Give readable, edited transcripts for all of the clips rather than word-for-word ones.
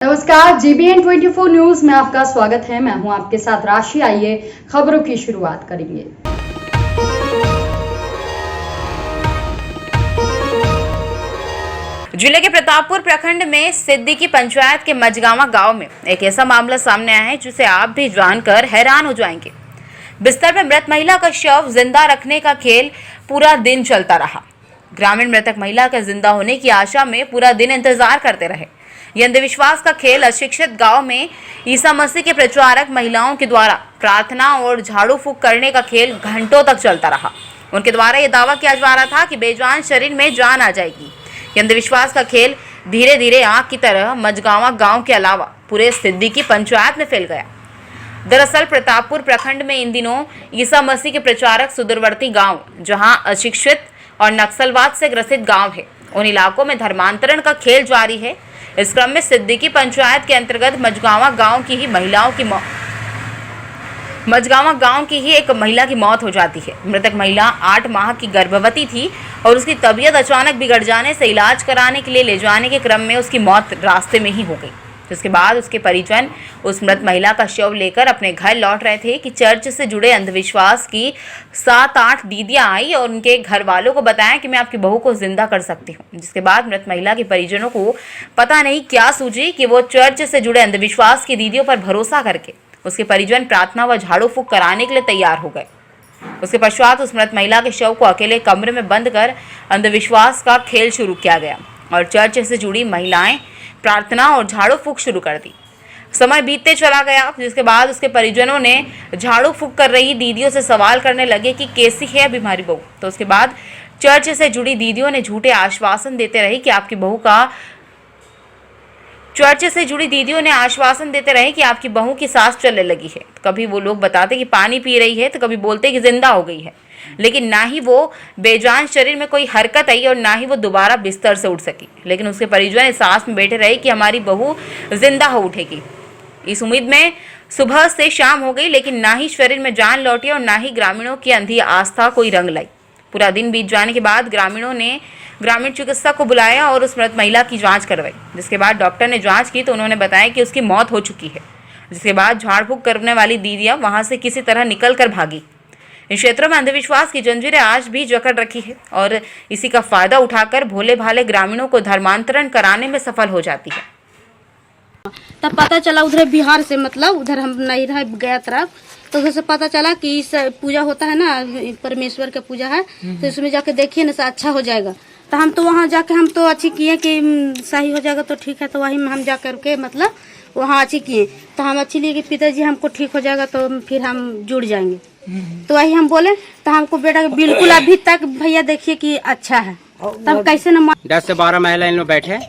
नमस्कार, GBN 24 news में आपका स्वागत है। मैं हूं आपके साथ राशि। आइए खबरों की शुरुआत करेंगे। जिले के प्रतापपुर प्रखंड में सिद्दीकी पंचायत के मजगावा गांव में एक ऐसा मामला सामने आया है जिसे आप भी जानकर हैरान हो जाएंगे। बिस्तर में मृत महिला का शव जिंदा रखने का खेल पूरा दिन चलता रहा। ग्रामीण मृतक महिला के जिंदा होने की आशा में पूरा दिन इंतजार करते रहे। यह अंधविश्वास का खेल अशिक्षित गांव में ईसा मसीह के प्रचारक महिलाओं के द्वारा प्रार्थना और झाड़ू फूंक करने का खेल घंटों तक चलता रहा। उनके द्वारा यह दावा किया जा रहा था कि बेजान शरीर में जान आ जाएगी। यह अंधविश्वास का खेल धीरे धीरे आग की तरह मजगावा गांव के अलावा पूरे सिद्दीकी पंचायत में फैल गया। दरअसल प्रतापपुर प्रखंड में इन दिनों ईसा मसीह के प्रचारक सुदूरवर्ती गांव, जहां अशिक्षित और नक्सलवाद से ग्रसित गांव है, उन इलाकों में धर्मांतरण का खेल जारी है। इस क्रम में सिद्दीकी पंचायत के अंतर्गत मजगावा गांव की एक महिला की मौत हो जाती है। मृतक महिला 8 माह की गर्भवती थी और उसकी तबीयत अचानक बिगड़ जाने से इलाज कराने के लिए ले जाने के क्रम में उसकी मौत रास्ते में ही हो गई। जिसके बाद उसके परिजन उस मृत महिला का शव लेकर अपने घर लौट रहे थे कि चर्च से जुड़े अंधविश्वास की 7-8 दीदियां आई और उनके घर वालों को बताया कि मैं आपकी बहू को जिंदा कर सकती हूं। जिसके बाद मृत महिला के परिजनों को पता नहीं क्या सूझी कि वो चर्च से जुड़े अंधविश्वास की दीदियों पर भरोसा करके उसके परिजन प्रार्थना व झाड़ू फूंक कराने के लिए तैयार हो गए। उसके पश्चात उस मृत महिला के शव को अकेले कमरे में बंद कर अंधविश्वास का खेल शुरू किया गया और चर्च से जुड़ी महिलाएं प्रार्थना और झाड़ू फूंक शुरू कर दी। समय बीतते चला गया, जिसके बाद उसके परिजनों ने झाड़ू फूंक कर रही दीदियों से सवाल करने लगे कि कैसी है अभी हमारी बहू। तो उसके बाद चर्च से जुड़ी दीदियों ने झूठे आश्वासन देते रहे कि आपकी बहू की सांस चलने लगी है। कभी वो लोग बताते कि पानी पी रही है, तो कभी बोलते कि जिंदा हो गई है, लेकिन ना ही वो बेजान शरीर में कोई हरकत आई और ना ही वो दोबारा बिस्तर से उठ सकी। लेकिन उसके परिजन इस आस में बैठे रहे कि हमारी बहू जिंदा हो उठेगी। इस उम्मीद में सुबह से शाम हो गई, लेकिन ना ही शरीर में जान लौटी और ना ही ग्रामीणों की अंधी आस्था कोई रंग लाई। पूरा दिन बीत जाने के बाद ग्रामीणों ने ग्रामीण चिकित्सक को बुलाया और उस मृत महिला की जांच करवाई। जिसके बाद डॉक्टर ने जांच की तो उन्होंने बताया कि उसकी मौत हो चुकी है। जिसके बाद झाड़ फूंक करने वाली दीदियां वहां से किसी तरह निकल कर भागी। इन क्षेत्रों में अंधविश्वास की जंजीरें आज भी जकड़ रखी है और इसी का फायदा उठाकर भोले भाले ग्रामीणों को धर्मांतरण कराने में सफल हो जाती है। तब पता चला उधर बिहार से, मतलब उधर हम नहीं रह गया तरफ, तो उधर से पता चला कि इस पूजा होता है ना, परमेश्वर का पूजा है, तो इसमें जाके देखिए ना अच्छा हो जाएगा। तो हम तो वहाँ जाके हम तो अच्छी किए कि सही हो जाएगा तो ठीक है। तो वहीं हम जा करके मतलब वहाँ अच्छी किए, तो हम अच्छी लिए कि पिताजी हमको ठीक हो जाएगा तो फिर हम जुड़ जाएंगे। तो वही हम बोले, तो हमको बेटा बिल्कुल अभी तक भैया देखिए कि अच्छा है। तब कैसे न 10 से 12 महिला इन लोग बैठे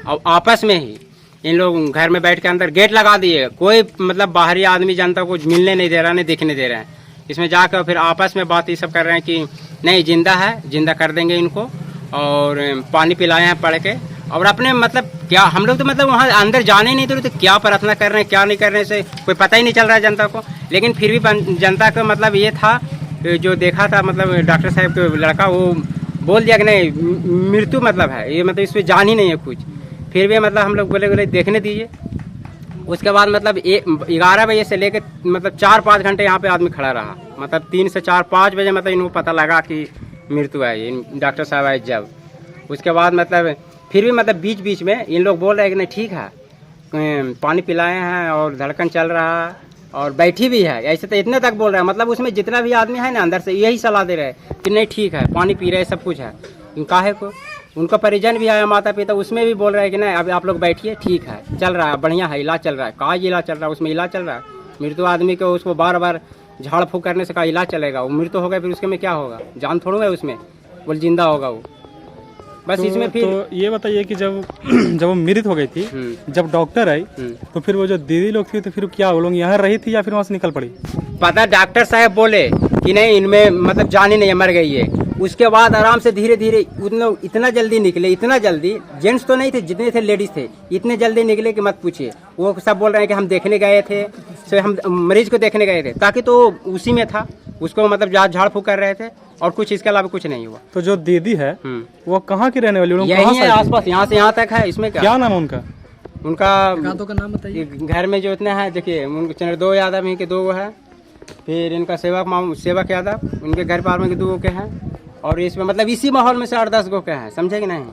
और आपस में ही इन लोग घर में बैठ के अंदर गेट लगा दिए। कोई मतलब बाहरी आदमी जनता को मिलने नहीं दे रहा, नहीं दिखने दे रहे हैं। इसमें जाकर फिर आपस में बात ये सब कर रहे हैं कि नहीं जिंदा है, जिंदा कर देंगे इनको, और पानी पिलाए हैं पढ़ के। और अपने मतलब क्या हम लोग तो मतलब वहाँ अंदर जाने नहीं दे रहे, तो क्या प्रार्थना कर रहे हैं क्या नहीं कर रहे से कोई पता ही नहीं चल रहा है जनता को। लेकिन फिर भी जनता का मतलब ये था, जो देखा था मतलब डॉक्टर साहब का लड़का, वो बोल दिया कि नहीं मृत्यु मतलब है ये, मतलब इसमें जान ही नहीं है कुछ। फिर भी मतलब हम लोग बोले देखने दीजिए। उसके बाद मतलब 11 बजे से लेकर मतलब 4-5 घंटे यहाँ पे आदमी खड़ा रहा। मतलब 3 से 4-5 बजे मतलब इनको पता लगा कि मृत्यु है, डॉक्टर साहब आए जब। उसके बाद मतलब फिर भी मतलब बीच बीच में इन लोग बोल रहे हैं कि नहीं ठीक है, पानी पिलाए हैं और धड़कन चल रहा है और बैठी भी है, ऐसे तो इतने तक बोल रहे हैं। मतलब उसमें जितना भी आदमी है ना अंदर से यही सलाह दे रहे हैं कि नहीं ठीक है, पानी पी रहे सब कुछ है। काहे को उनका परिजन भी आया, माता पिता, उसमें भी बोल रहे हैं कि नहीं अभी आप लोग बैठिए, ठीक है, चल रहा है, बढ़िया है, इलाज चल रहा है। कहाँ इलाज चल रहा है, उसमें इलाज चल रहा है। मृत्यु आदमी को उसको बार बार झाड़ फूंक करने से का इलाज चलेगा? वो मृत्यु हो गया फिर उसके में क्या होगा, जान थोड़ा है उसमें, बोल जिंदा होगा वो। बस इसमें फिर तो ये बताइए कि जब वो मृत हो गई थी, जब डॉक्टर आई तो फिर वो जो दीदी लोग थी तो फिर क्या वो लोग यहाँ रही थी या फिर वहाँ से निकल पड़ी? पता डॉक्टर साहब बोले कि नहीं इनमें मतलब जान ही नहीं है, मर गई है। उसके बाद आराम से धीरे धीरे उन लोग इतना जल्दी निकले, इतना जल्दी, जेंट्स तो नहीं थे, जितने थे लेडीज थे, इतने जल्दी निकले कि मत पूछिए। वो सब बोल रहे हैं कि हम देखने गए थे, से हम मरीज को देखने गए थे, ताकि तो उसी में था, उसको मतलब झाड़ फूंक कर रहे थे और कुछ इसके अलावा कुछ नहीं हुआ। तो जो दीदी है वो कहाँ की रहने वाली? यही है आसपास, यहाँ से यहाँ तक है। इसमें क्या नाम है उनका? उनका का नाम बताइए। घर में जो इतने हैं देखिए, उनके चंद्रदो यादव इनके 2 है, फिर इनका सेवक यादव उनके घर पार में 2 के हैं, और इसमें मतलब इसी माहौल में से 8-10 गो के हैं, समझे कि नहीं।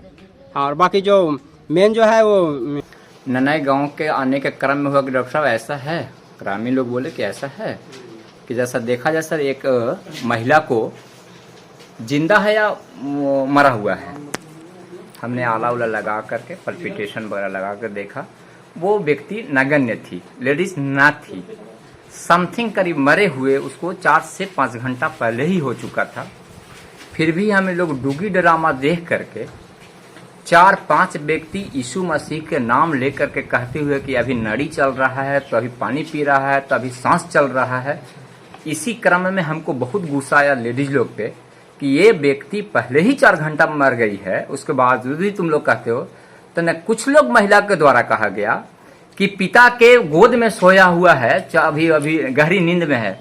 हाँ, और बाकी जो मेन जो है वो ननई गांव के आने के क्रम में हुआ कि डॉक्टर साहब ऐसा है, ग्रामीण लोग बोले कि ऐसा है कि जैसा देखा जाए सर, एक महिला को जिंदा है या मरा हुआ है। हमने आला उला लगा करके पल्पिटेशन वगैरह लगा कर देखा, वो व्यक्ति नगण्य थी, लेडीज ना थी। समथिंग करीब मरे हुए उसको 4 से 5 घंटा पहले ही हो चुका था। फिर भी हमें लोग डुगी ड्रामा देख करके 4-5 व्यक्ति यीशु मसीह के नाम लेकर के कहते हुए कि अभी नड़ी चल रहा है, तो अभी पानी पी रहा है, तो अभी सांस चल रहा है। इसी क्रम में हमको बहुत गुस्सा आया लेडीज लोग पे कि ये व्यक्ति पहले ही 4 घंटा में मर गई है, उसके बावजूद भी तुम लोग कहते हो। तो न कुछ लोग महिला के द्वारा कहा गया कि पिता के गोद में सोया हुआ है, अभी गहरी नींद में है,